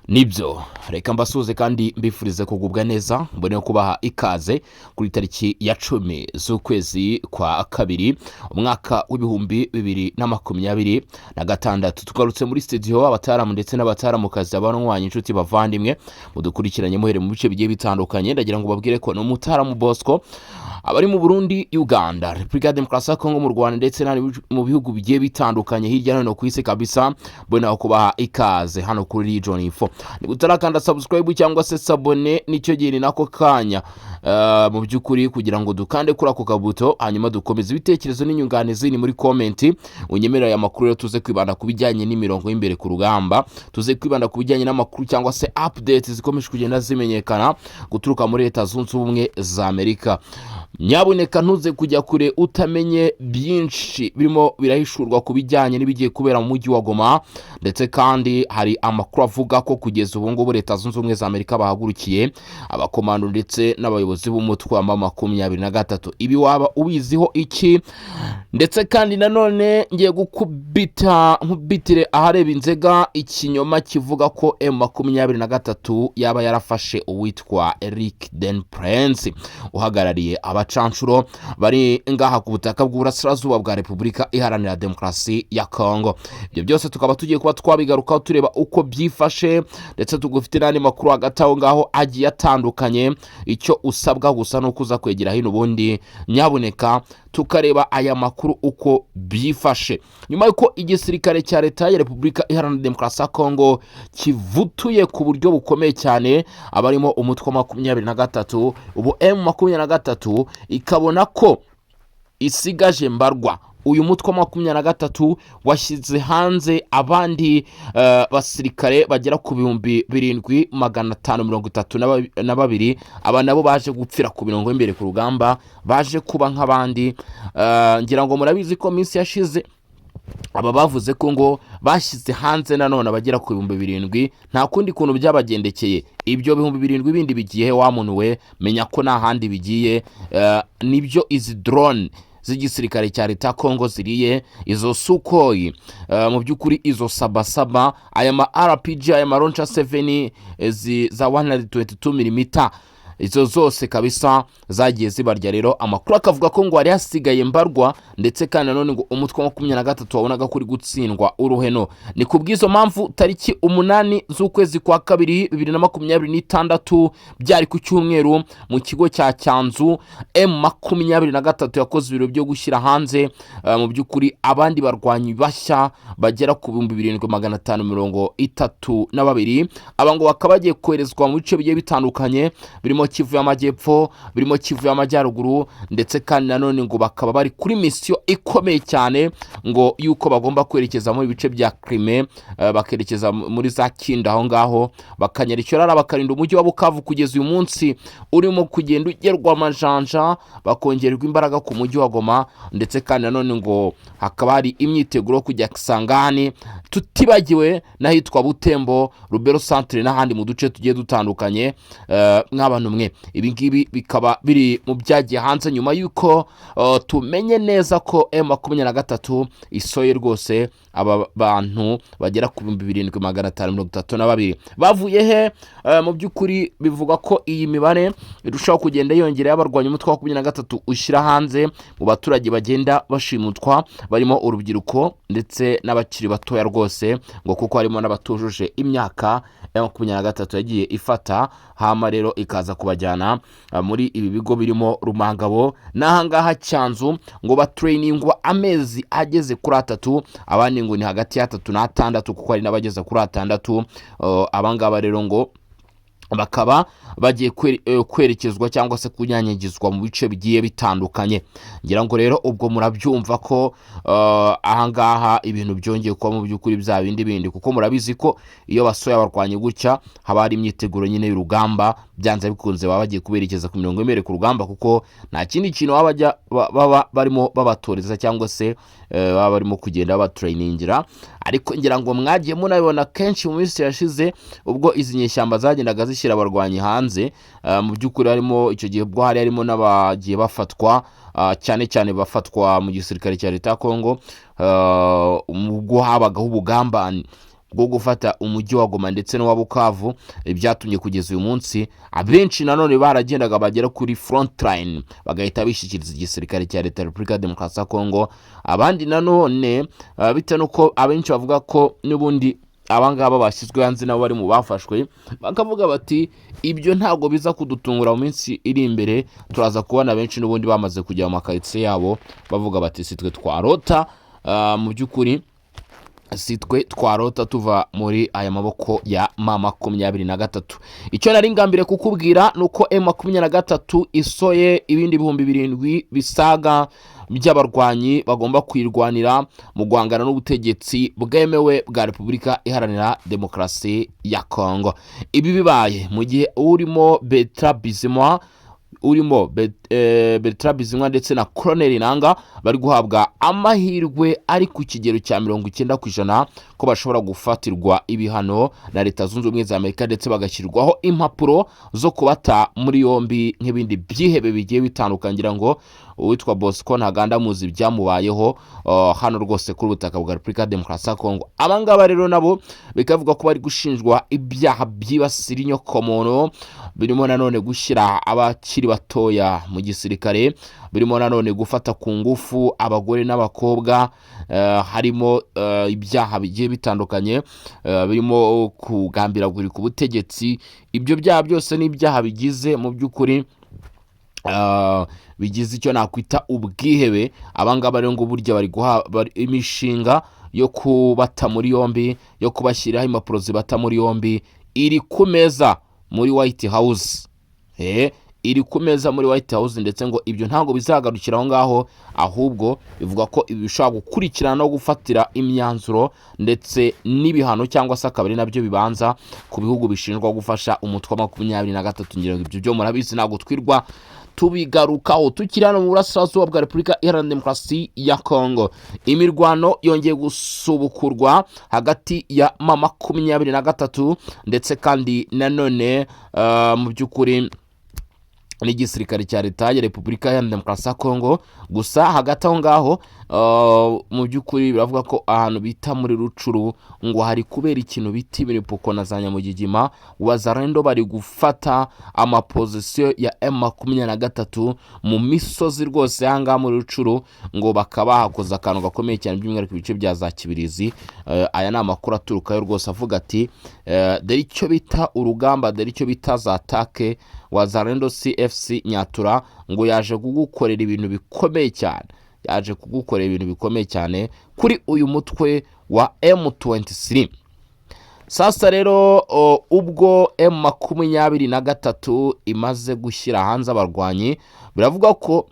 Nibyo reka mbasuze kandi mbifurize kugubwa neza mbone kubaha ikaze kuri tariki ya 10 z'ukwezi kwa kabiri umwaka w'ibihumbi 2026 tugarutse muri studio abataramu ndetse n'abataramukazi abanwanyi inshuti bavandimwe mudukurikiranye muhere mu bice bigiye bitandukanye ndagira ngo babwire ko no mutaramu Bosco abari mu Burundi, Uganda, Republika Demokarasi ya Kongo, mu Rwanda ndetse mu bihugu bigiye bitandukanye hirya no hino ku isi kabisa mbona kubaha ikaze hano kuri Region Info. Ni utarakanda subscribe cyangwa se sabone nicyo gihe nako kanya mu byukuri kugira ngo dukande kuri ako kabuto hanyuma dukomeze ibitekerezo n'inyunganizi ni muri comment unyemerera aya makuru tuze kwibanda kubijyanye n'imirongo y'imbere ku rugamba, tuze kwibanda kubijyanye n'amakuru cyangwa se updates zikomeje kugenda zimenyekana guturuka muri Leta Zunze Ubumwe za Amerika. Nyabuneka ntuze kujya kure utamenye byinshi birimo birahishurwa kubijyanye n'ibigiye kubera mu mujyi wa Goma, ndetse kandi hari amakuru avuga ko kugeza ubu ngubu Leta Zunze Ubumwe za Amerika bahagurukiye abakomando ndetse n'abayobozi b'umutwe wa 23. Ibi waba ubiziho iki? Ndetse kandi nanone ngiye nkubitire ahareba inzega ikinyoma kivuga ko M23 yaba yarafashe uwitwa Eric Den Prince uhagarariye abacanshuro bari ngaha ku butaka bw'Uburasirazuba bwa Repubulika Iharanira Demokarasi ya Kongo. Ibyo byose tukaba tugiye kuba twabigarukaho tureba uko byifashe, ndetse tugufite n'andi makuru hagataho ngaho agiye atandukanye. Icyo usabwa gusa no kuza kwegera hino ubundi nyabuneka tukareba aya makuru uko byifashe. Nyuma yuko igisirikare cya Leta ya Repubulika Iharanira Demokarasi ya Kongo kivutuye ku buryo bukomeye cyane abarimo umutwe wa 23, ubu M23 ikabona ko isigaje mbarwa. Uyu mutwe wa 23 washyize hanze abandi basirikare bagera ku 7532 aba nabo baje gupfira ku mirongo imbere ku rugamba, baje kuba nk'abandi. Ngira ngo murabizi ko minsi yashize aba bavuze ko ngo bashyize hanze nanone bagera ku 7000. Nta kundi kuntu byabagendekeye. Ibyo 7000 bindi bigiye wa muntu we menya ko nta handi bigiye. Nibyo izi drone z'igisirikare cya Leta Kongo ziriye, izo Sukhoi, mu byukuri izo Sabasaba, aya ma RPG, aya ma Launcher 7 za 122 mm, izo zose kabisa zagiye zibarya. Rero amakuru akavuga ko ngo ari hasigaye mbarwa, ndetse kandi nanone ngo umutwe wa 23 wabonaga kuri gutsindwa uruheno. Ni kubwizo mpamvu tariki 8 z'ukwezi kwa kabiri 2026 byari ku cyumweru mu kigo cya Cyanzu, M23 yakoze ibiro byo gushyira hanze mu byukuri abandi barwanyi bashya bagera ku 7532. aba ngo bakaba bagiye koherezwa mu bice bigiye bitandukanye birimo Kivu y'Amajyepfo, birimo Kivu y'Amajyaruguru, ndetse kandi nanone ngo bakaba bari kuri mission ikomeye cyane ngo yuko bagomba kwerekeza mu bice bya Crimea, bakerekeza muri za Kinda aho ngaho bakanyarikira bakarinda umujyi wa Bukavu kugeza uyu munsi urimo kugenda ugerwa amajanja, bakongererwa imbaraga ku mujyi wa Goma, ndetse kandi nanone ngo hakaba hari imyiteguro kujya Kisangani, tutibagiwe n'ahitwa Butembo, Rubero Centre n'ahandi mu duce tugiye dutandukanye. Nk'abantu mwe ibi ngibi bikaba biri mu byagiye hanze nyuma yuko tumenye neza ko M23 isoye rwose aba bantu bagera ku 7532 bavuye he. Mu byukuri bivuga ko iyi mibare irushaho kugenda yongera y'abarwanya umutwe wa 23 ushyira hanze mu baturage bagenda bashimutwa, barimo urubyiruko ndetse n'abakiri batoya rwose, ngo kuko harimo n'abatujuje imyaka ya 23 yagiye ifata hama rero ikaza kubajyana muri ibi bigo birimo Rumangabo n'ahangaha Cyanzu, ngo batrainingwa amezi ageze kuri 3, abandi ngo ni hagati ya 3 na 6 kuko ari nabageza kuri 6. Abangaba rero ngo bakaba bagiye kwerekezwa cyangwa se kunyanyagizwa mu bice bigiye bitandukanye. Ngira ngo rero ubwo murabyumva ko ahangaha ibintu byongeye kuba mu byukuri bya bindi, kuko murabizi ko iyo basoya abarwanyi gutya haba hari imyiteguro nyine y'urugamba, byanze bikunze baba bagiye kuberekeza ku mirongo imbere ku rugamba, kuko nta kindi kintu baba barimo babatoreza cyangwa se baba barimo kugenda batrainingira. Ariko ngira ngo mwagiye munabibona kenshi mu minsi yashize ubwo izi nyeshyamba zagendaga zishyira abarwanyi hanze, mu byukuri harimo icyo gihe bwo hari harimo n'abagiye bafatwa, cyane cyane bafatwa mu gisirikare cya Leta Kongo ubwo habagaho ubugambane bwo gufata umujyi wa Goma ndetse n'uwa Bukavu, byatumye kugeza uyu munsi abenshi nanone baragendaga bagera kuri front line bagahita bishyikiriza igisirikare cya leta ya Repubulika ya Demokarasi ya Kongo. Abandi nanone bitewe nuko abenshi bavuga ko n'ubundi abangaba bashyizwe hanze nabo bari mu bafashwe, bakavuga bati ibyo ntabwo biza kudutungura mu minsi iri imbere, turaza kubona benshi n'ubundi bamaze kujya mu makaritsiye yabo bavuga bati sitwe twarota, mu by'ukuri sitwe twarota tuva muri aya maboko ya M23. Icyo nari ngambire kukubwira nuko M23 isoye ibindi 7,000 bisaga by'abarwanyi bagomba kwirwanira mu guhangana n'ubutegetsi bwemewe bwa Repubulika Iharanira Demokarasi ya Kongo. Ibi bibaye mu gihe urimo Bertrand Bisimwa ndetse na Colonel Nanga bari guhabwa amahirwe ari ku kigero cya 90% ko bashobora gufatirwa ibihano na Leta Zunze Ubumwe za Amerika ndetse bagashyirwaho impapuro zo kubata muri yombi nk'ibindi byihebe bigiye bitandukangira ngo uwitwa Bosco Ntaganda muzi byamubayeho hano rwose kuri ubutaka bwa Repubulika ya Demokarasi ya Kongo. Abangaba rero nabo bikavuga ko bari gushinjwa ibyaha byibasira inyokomuntu, birimo nanone gushyira abakiri batoya mu gisirikare, birimo nanone gufata ku ngufu abagore n'abakobwa, harimo ibyaha bigiye bitandukanye, birimo kugambira ku butegetsi. Ibyo byaha byose ni ibyaha bigize mu by'ukuri bigize icyo nakwita ubwihebe. Abangaba rero ngo burya bari guha imishinga yo kubata muri yombi, yo kubashyiraho impapuro zibata muri yombi, iri ku meza muri White House. Iri ku meza muri White House, ndetse ngo ibyo ntabwo bizagarukira aho ngaho, ahubwo bivuga ko ibi bishobora gukurikirana no gufatira imyanzuro ndetse n'ibihano cyangwa se akabari nabyo bibanza ku bihugu bishinjwa gufasha umutwe wa 23. Ngira ngo ibyo byo murabizi ntabwo twirwa tubigarukaho. Tukiri hano mu burasirazuba bwa Repubulika Iharanira Demokarasi ya Kongo, imirwano yongeye gusubukurwa hagati ya M23 ndetse kandi nanone mu by'ukuri n'igisirikare cya leta ya Repubulika ya Demokarasi ya Kongo. Gusa hagati aho ngaho mu by'ukuri biravuga ko ahantu bita muri Rucuru ngo hari kubera ikintu biti Biripuko na za Nyamugigima, Wazarendo bari gufata amapozisiyo ya M23 mu misozi rwose hanga muri Rucuru, ngo bakaba hakoze akantu gakomeye cyane by'umwihariko ibice bya za Kibirizi. Aya ni amakuru aturukayo rwose avuga ati dore icyo bita urugamba, dore icyo bita za atake, Wazarendo CFC Nyatura ngo yaje kugukorera ibintu bikomeye cyane, kuri uyu mutwe wa M23. Sasa rero ubwo M23 imaze gushyira hanze abarwanyi, biravuga ko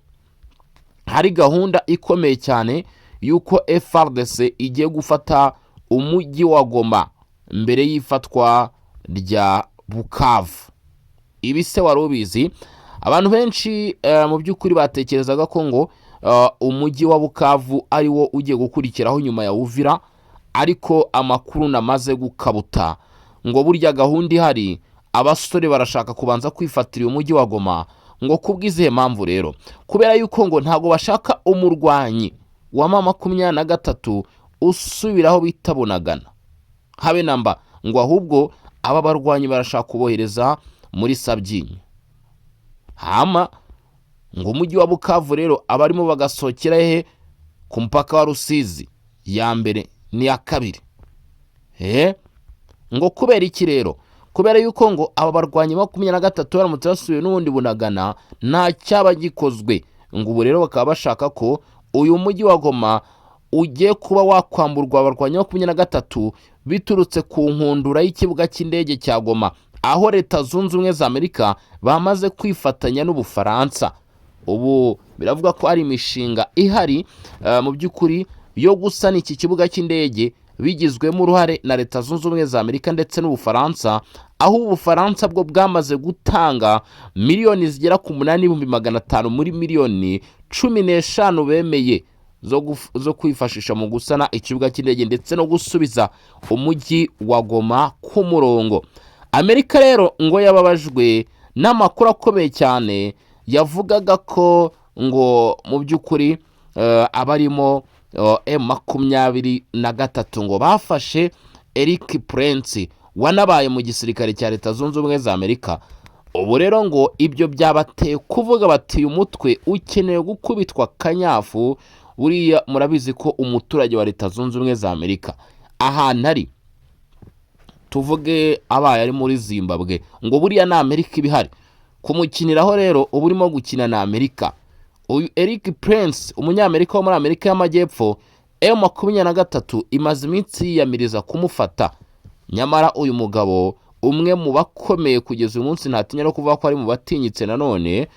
hari gahunda ikomeye cyane yuko FARDC igiye gufata umujyi wa Goma mbere y'ifatwa rya Bukavu. Ibi se wari ubizi? Abantu benshi mu by'ukuri batekerezaga ko ngo umujyi wa Bukavu ari wo ugiye gukurikiraho nyuma ya Uvira, ariko amakuru namaze gukabuta ngo burya gahunda ihari, abasore barashaka kubanza kwifatira umujyi wa Goma. Ngo kubwizihe mpamvu rero? Kubera yuko ngo ntago bashaka umurwanyi wa M23 usubiraho bitabonagana habe namba, ngo ahubwo aba barwanyi barashaka kubohereza muri Sabyinyo. Hama ngo umujyi wa Bukavu rero abarimo bagasokera he ku mpaka wa Rusizi ya mbere ni ya kabiri. Ngo kubera iki rero? Kubera yuko ngo aba barwanyi 23 baramutse basubiye n'ubundi Bunagana nta cyaba gikozwe. Ngo ubu rero bakaba bashaka ko uyu mujyi wa Goma ugiye kuba wakwamburwa abarwanyi 23 biturutse ku nkundura y'ikibuga cy'indege cya Goma, aho Leta Zunze Ubumwe za Amerika bamaze kwifatanya n'Ubufaransa. Ubu biravuga ko ari imishinga ihari mu by'ukuri yo gusana iki kibuga cy'indege, bigizwemo uruhare na Leta Zunze Ubumwe za Amerika ndetse n'Ubufaransa, aho Ubufaransa bwo bwamaze gutanga miliyoni zigera ku 8,500 muri miliyoni 15 bemeye zo kwifashisha mu gusana ikibuga cy'indege ndetse no gusubiza umujyi wa Goma ku murongo. Amerika rero ngo yababajwe n'amakuru akomeye cyane yavugaga ko ngo mu by'ukuri abarimo M23 ngo bafashe Eric Prince wanabaye mu gisirikare cya Leta Zunze Ubumwe za Amerika. Ubu rero ngo ibyo byabateye kuvuga bati uyu mutwe ukeneye gukubitwa kanyafu. Buriya murabizi ko umuturage wa Leta Zunze Ubumwe za Amerika ahantu ari, tuvuge abaye ari muri Zimbabwe, ngo buriya na Amerika ibihari kumukiniraho. Rero ubu urimo gukina na Amerika. Uyu Eric Prince umunyamerika wo muri Amerika y'Amajyepfo, M23 imaze iminsi yiyamiriza kumufata. Nyamara uyu mugabo umwe mu bakomeye kugeza uyu munsi, ntatinya no kuvuga ko ari mu batinyitse nanone.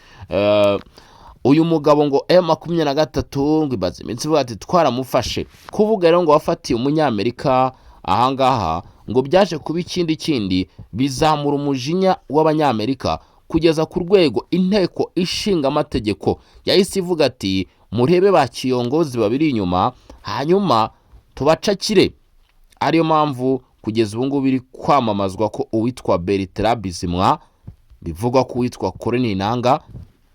Uyu mugabo ngo M23 ngo imaze iminsi ivuga ati twaramufashe. Kuvuga rero ngo wafatiye umunyamerika ahangaha ngo byaje kuba ikindi bizamura umujinya w'abanyamerika kugeza ku rwego inteko ishinga amategeko yahise ivuga ati murebe ba kiyongozi babiri inyuma hanyuma tubacakire. Ariyo mpamvu kugeza ubu ngubu biri kwamamazwa ko uwitwa Bertrand Bisimwa, bivugwa ko uwitwa Corneille Nangaa,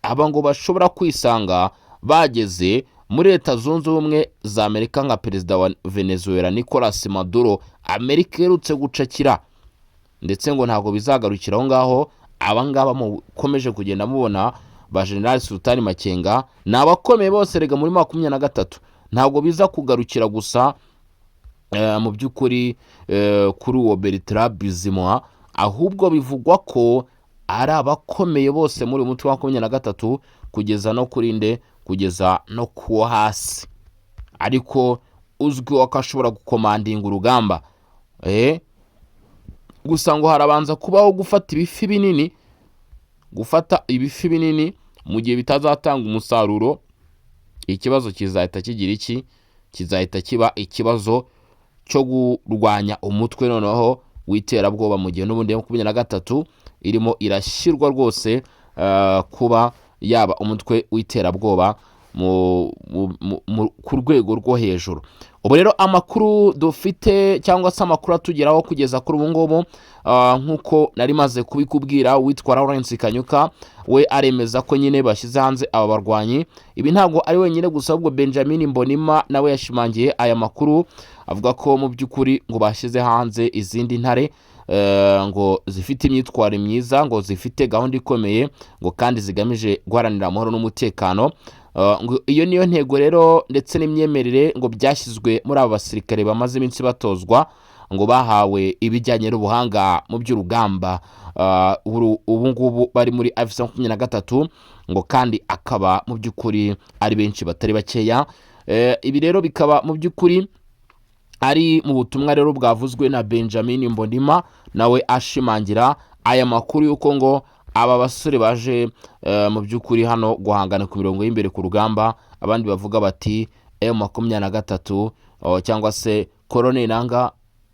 aba ngo bashobora kwisanga bageze muri Leta Zunze Ubumwe za Amerika nka perezida wa Venezuela Nicolas Maduro Amerika iherutse gucakira. Ndetse ngo ntabwo bizagarukira aho ngaho. Abangaba mukomeje kugenda mubona ba General Sultan Makenga ni abakomeye bose rega muri 23. Ntabwo biza kugarukira gusa mu by'ukuri kuri uwo Bertrand Bisimwa, ahubwo bivugwa ko ari abakomeye bose muri umutwe wa 23 kugeza no kurinde, kugeza no kuwo hasi, ariko uzwiho ko ashobora gukomandinga urugamba. Gusa ngo harabanza kubaho gufata ibifi binini mu gihe bitazatanga umusaruro. Ikibazo kizahita kigira iki? Kizahita kiba ikibazo cyo kurwanya umutwe noneho w'iterabwoba mu gihe n'ubundi 23 irimo irashyirwa rwose kuba yaba umutwe w'iterabwoba ku rwego rwo hejuru. Ubu rero amakuru dufite cyangwa se amakuru atugeraho kugeza kuri ubu ngubu, nk'uko nari maze kubikubwira, witwa Lawrence Kanyuka we aremeza ko nyine bashyize hanze aba barwanyi. Ibi ntabwo ari wenyine gusa, ahubwo Benjamin Mbonimpa nawe yashimangiye aya makuru, avuga ko mu by'ukuri ngo bashyize hanze izindi ntare ngo zifite imyitwarire myiza, ngo zifite gahunda ikomeye, ngo kandi zigamije guharanira amahoro n'umutekano. Iyo niyo ntego rero ndetse n'imyemerere ngo byashyizwe muri aba basirikare bamaze iminsi batozwa, ngo bahawe ibijyanye n'ubuhanga mu by'urugamba. Ubu ngubu bari muri AFC23, ngo kandi akaba mu by'ukuri ari benshi batari bakeya. Ibi rero bikaba mu by'ukuri ari mu butumwa rero bwavuzwe na Benjamin Mbonimpa, nawe ashimangira aya makuru yuko ngo aba basore baje mu by'ukuri hano guhangana ku mirongo y'imbere ku rugamba. Abandi bavuga bati M23 cyangwa se Corneille Nangaa,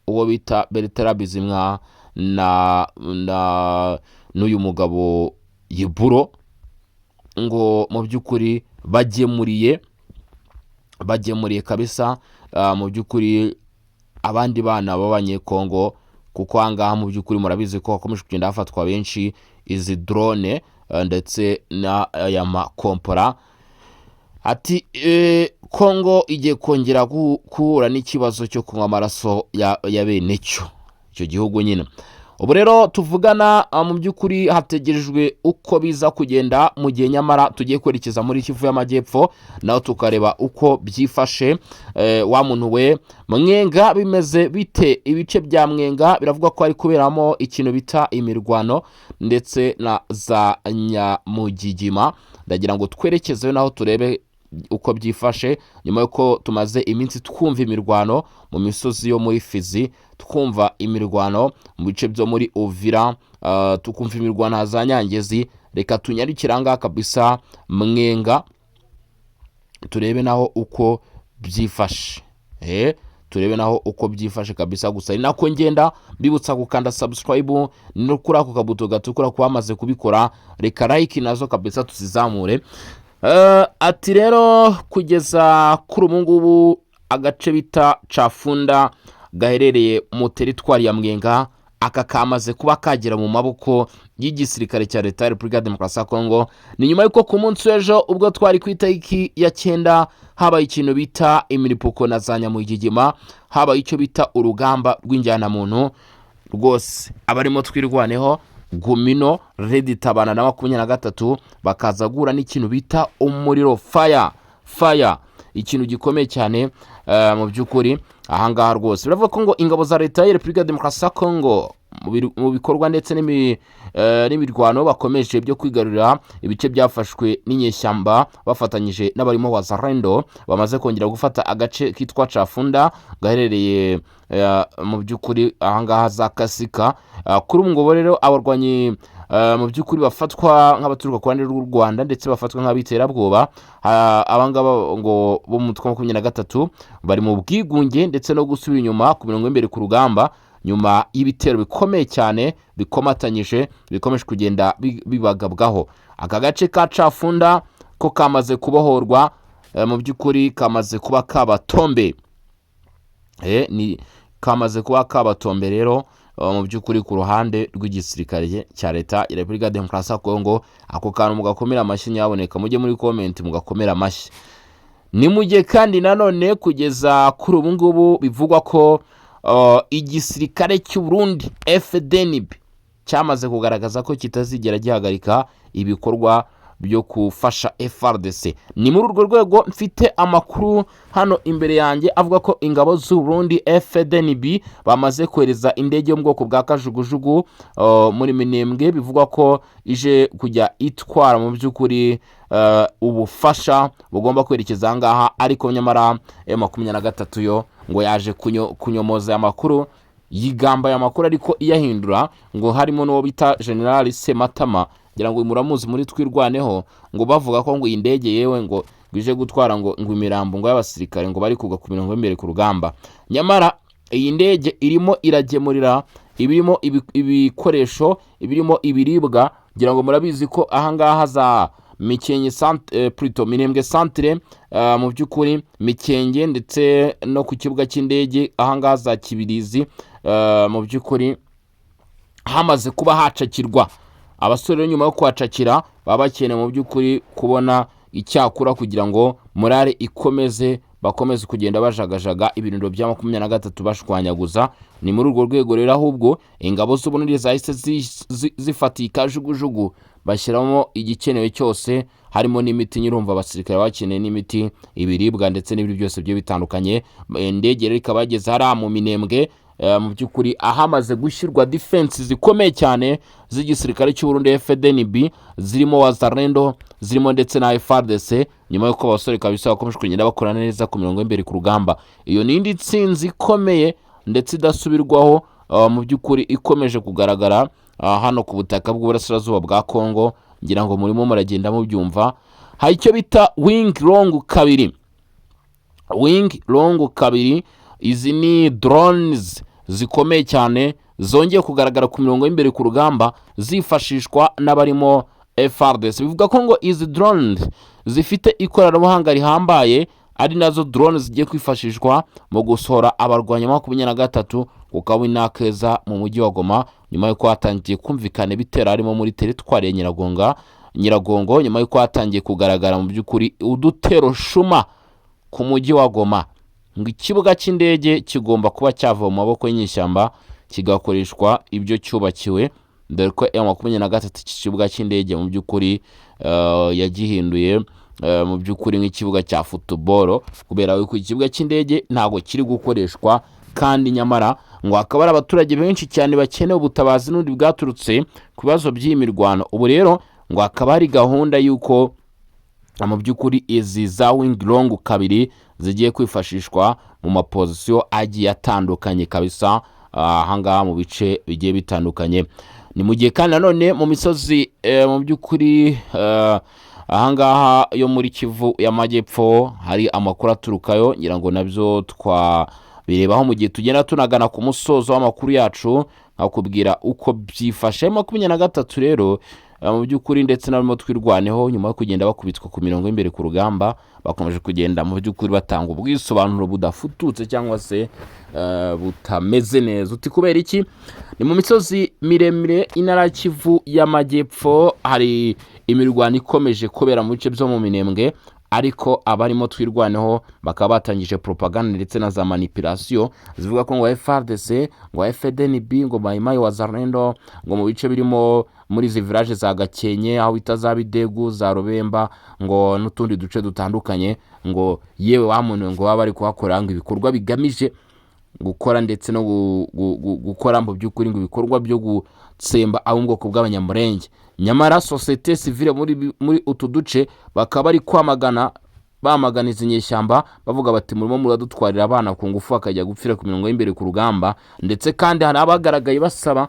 uwo bita Bertrand Bisimwa na n'uyu mugabo Yiburo, ngo mu by'ukuri bagemuriye kabisa mu by'ukuri abandi bana b'abanyekongo, kuko ahangaha mu by'ukuri murabizi ko hakomeje kugenda hafatwa benshi izi drone ndetse na aya makompora. Ati Kongo igiye kongera guhura n'ikibazo cyo kunywa amaraso ya bene icyo gihugu nyine. Ubu rero tuvugana mu by'ukuri hategerejwe uko biza kugenda, mu gihe nyamara tugiye kwerekeza muri Kivu y'Amajyepfo naho tukareba uko byifashe. Wa muntu we Mwenga bimeze bite? Ibice bya Mwenga biravuga ko ari kuberamo ikintu bita imirwano ndetse na za Nyamugigima. Ndagira ngo twerekezeyo naho turebe uko byifashe, nyuma yuko tumaze iminsi twumva imirwano mu misozi yo muri Fizi, twumva imirwano mu bice byo muri Uvira, tukumva imirwano za Nyangezi. Reka tunyarikiranga kabisa Mwenga turebe naho uko byifashe. Turebe naho uko byifashe kabisa. Gusa ni nako ngenda bibutsa gukanda subscribe no kuri ako kabuto gatukura ko bamaze kubikora, reka like nazo kabisa tuzizamure. Ati rero kugeza kuri ubu ngubu agace bita Cafunda gaherereye mu teritwari ya Mwenga aka kamaze kuba kagera mu maboko y'igisirikare cya leta ya Repubulika ya Demokarasi ya Kongo. Ni nyuma y'uko ku munsi w'ejo ubwo twari ku itariki ya 9 habaye ikintu bita imiripuko na za Nyamugigima, habaye icyo bita urugamba rw'injyana muntu rwose abarimo twirwaneho Gumino Red Tabana na 23 bakaza gura n'ikintu bita umuriro fire, ikintu gikomeye cyane mu by'ukuri. Ahangaha rwose biravuga ko ngo ingabo za leta ya Repubulika ya Demokarasi ya Kongo mu bikorwa ndetse n'imirwano bakomeje byo kwigarurira ibice byafashwe n'inyeshyamba bafatanyije n'abarimo Wazalendo, bamaze kongera gufata agace kitwa Chafunda gaherereye mu by'ukuri ahangaha za Kasika. Kuri ubu ngo rero abarwanyi mu by'ukuri bafatwa nk'abaturuka ku ruhande rw'u Rwanda ndetse bafatwa nk'abiterabwoba. Abangaba ngo bo mu mutwe wa 23 bari mu bwigunge ndetse no gusubira inyuma ku mirongo imbere ku rugamba nyuma y'ibitero bikomeye cyane bikomatanyije bikomeje kugenda bibagabwaho. Aka gace ka Chafunda ko kamaze kubohorwa mu by'ukuri kamaze kuba kabatombe, ni kamaze kuba kabatombe rero mu by'ukuri ku ruhande rw'igisirikare cya leta ya Repubulika ya Demokarasi ya Kongo. Ako kantu mugakomera amashyi nyaboneka, mujye muri comment mugakomera amashyi. Ni mujye kandi nanone kugeza kuri ubu ngubu bivugwa ko igisirikare cy'u Burundi FDNB cyamaze kugaragaza ko kitazigera gihagarika ibikorwa byo kufasha FARDC. Ni muri urwo rwego mfite amakuru hano imbere yanjye avuga ko ingabo z'u Burundi FDNB bamaze kohereza indege yo mu bwoko bwa kajugujugu muri Minembwe, bivugwa ko ije kujya itwara mu by'ukuri ubufasha bugomba kwerekeza ahangaha, ariko nyamara M23 yo ngo yaje kunyomoza amakuru yigamba y'amakuru ariko iyahindura, ngo harimo n'uwo bita General Sematama ngira ngo muramuzi muri twirwaneho, ngo bavuga ko ngo indege yewe ngo bije gutwara ngo imirambo ngo y'abasirikare ngo bari kuga ku mirongo imbere ku rugamba. Nyamara iyi ndege irimo iragemurira ibirimo ibikoresho ibirimo ibiribwa, ngira ngo murabizi ko ahangaha za Mikenke Plutôt Minembwe Centre mu by'ukuri Mikenke ndetse no ku kibuga cy'indege ahangaha za Kibirizi mu by'ukuri hamaze kuba hacakirwa. Abasore nyuma yo kwacakira baba bakeneye mu by'ukuri kubona icyakura kugira ngo morale ikomeze, bakomeze kugenda bajagajaga ibirindiro bya 23 bashwanyaguza. Ni muri urwo rwego rero ahubwo ingabo z'Uburundi zahise zifatika jugujugu bashyiramo igikenewe cyose, harimo n'imiti. Nyirumva abasirikare bakeneye n'imiti, ibiribwa ndetse n'ibindi byose byo bitandukanye. Indege rero ikabageza hari mu Minembwe mu by'ukuri ahamaze gushyirwa defense zikomeye cyane z'igisirikare cy'u Burundi FDNB, zirimo Wazalendo, zirimo ndetse na FARDC, nyuma y'uko abasore kabisa bakomeje kugenda bakora neza ku mirongo imbere ku rugamba. Iyo nindi tsinzi ikomeye ndetse idasubirwaho mu by'ukuri ikomeje kugaragara hano ku butaka bw'uburasirazuba bwa Kongo, ngira ngo murimo muragenda mubyumva. Hari icyo bita Wing Long 2. Izi ni drones zikomeye cyane zongeye kugaragara ku mirongo imbere ku rugamba zifashishwa n'abarimo FARDC. Bivuga ko ngo izi drones zifite ikoranabuhanga rihambaye, ari nazo drones zigiye kwifashishwa mu gusohora abarwanya 23 ku Kawina Keza mu mujyi wa Goma, nyuma y'uko hatangiye kumvikana bitera harimo muri teritwari ya Nyiragongo, nyuma y'uko hatangiye kugaragara mu by'ukuri udutero shuma ku mujyi wa Goma. Ngo ikibuga cy'indege kigomba kuba cyava mu maboko y'inyeshyamba kigakoreshwa ibyo cyubakiwe, dore ko M23 kibuga cy'indege mu by'ukuri yagihinduye mu by'ukuri nk'ikibuga cya football, kubera yuko ikibuga cy'indege ntago kiri gukoreshwa. Kandi nyamara ngo hakaba ari abaturage benshi cyane bakeneye ubutabazi n'undi bwaturutse ku bibazo by'imirwano. Ubu rero ngo hakaba hari gahunda y'uko mu by'ukuri izi za Wing Long 2 zigiye kwifashishwa mu mapozisiyo agiye atandukanye kabisa ahangaha mu bice bigiye bitandukanye. Ni mu gihe kandi nanone mu misozi mu by'ukuri ahangaha yo muri Kivu y'Amajyepfo hari amakuru aturukayo, ngira ngo nabyo twabirebaho mu gihe tugenda tunagana ku musozo w'amakuru yacu, nkakubwira uko byifashe. 23 rero mu by'ukuri ndetse n'abarimo twirwaneho nyuma yo kugenda bakubitwa ku mirongo y'imbere ku rugamba bakomeje kugenda mu by'ukuri batanga ubwisobanuro budafututse cyangwa se butameze neza. Uti kubera iki? Ni mu misozi miremire intara Kivu y'Amajyepfo hari imirwano ikomeje kubera mu bice byo mu Minembwe, ariko abarimo twirwaneho bakaba batangije propaganda ndetse na za manipulation zivuga ko ngo FARDC ngo FDNB ngo Maimai Wazalendo ngo mu bice birimo muri izi village za Gakenke aho bitazabidegu za Rubemba ngo n'utundi duce dutandukanye ngo yewe wamuntu ngo baba bari kuhakora ngo ibikorwa bigamije gukora ndetse no gukora mu by'ukuri ngo ibikorwa byo gutsemba abo mu bwoko bw'abanyamurenge. Nyamara societe civile muri utu duce bakaba bari bamagana izi nyeshyamba bavuga bati murimo muradutwarira abana ku ngufu akajya gupfira ku mirongo y'imbere ku rugamba, ndetse kandi hari abagaragaye basaba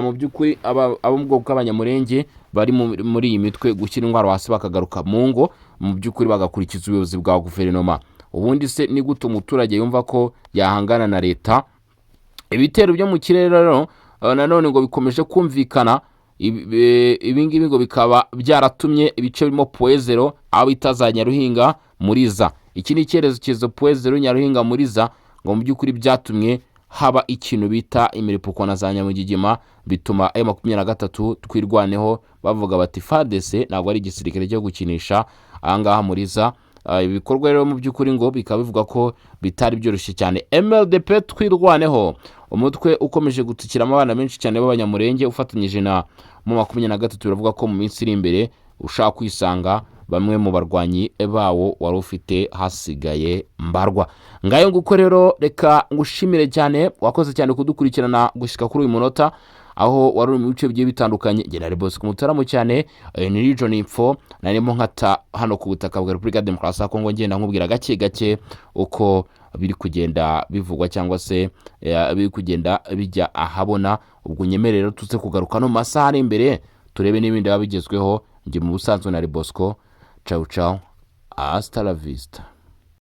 mu by'ukuri abo mu bwoko bw'abanyamurenge bari muri iyi mitwe gushyira indwara hasi bakagaruka mu ngo mu by'ukuri bagakurikiza ubuyobozi bwa guverinoma. Ubundi se ni gute umuturage yumva ko yahangana na leta? Ibitero byo mu kirere rero nanone ngo bikomeje kumvikana, ibingibi ngo bikaba byaratumye ibice birimo Poezero aho bita za Nyaruhinga Muriza. Iki ni icyerekezo Poezero Nyaruhinga Muriza ngo mu by'ukuri byatumye haba ikintu bita imiripuko na za Nyamugigima, bituma M23 twirwaneho bavuga bati FARDC ntabwo ari igisirikare cyo gukinisha ahangaha Muriza. Ibikorwa rero mu by'ukuri ngo bikaba bivuga ko bitari byoroshye cyane. MLDP twirwaneho umutwe ukomeje gutikiramo abana benshi cyane b'abanyamurenge ufatanyije na mu 23 biravuga ko mu minsi iri imbere ushaka kwisanga bamwe mu barwanyi bawo wari ufite hasigaye mbarwa. Ngayo nguko rero reka ngushimire cyane, wakoze cyane kudukurikirana gushika kuri uyu munota aho wari mu bice bigiye bitandukanye. General Bosco Mutaramo cyane ni Region Info narimo nkata hano ku butaka bwa Republika Demokarasi ya Kongo ngenda nkubwira gake gake uko biri kugenda bivugwa cyangwa se biri kugenda bijya ahabona. Ubwo nyemerero tuze kugaruka no masaha ari imbere turebe n'ibindi babigezweho. Ngi mu busanzwe na Bosco. Ciao ciao, hasta la vista.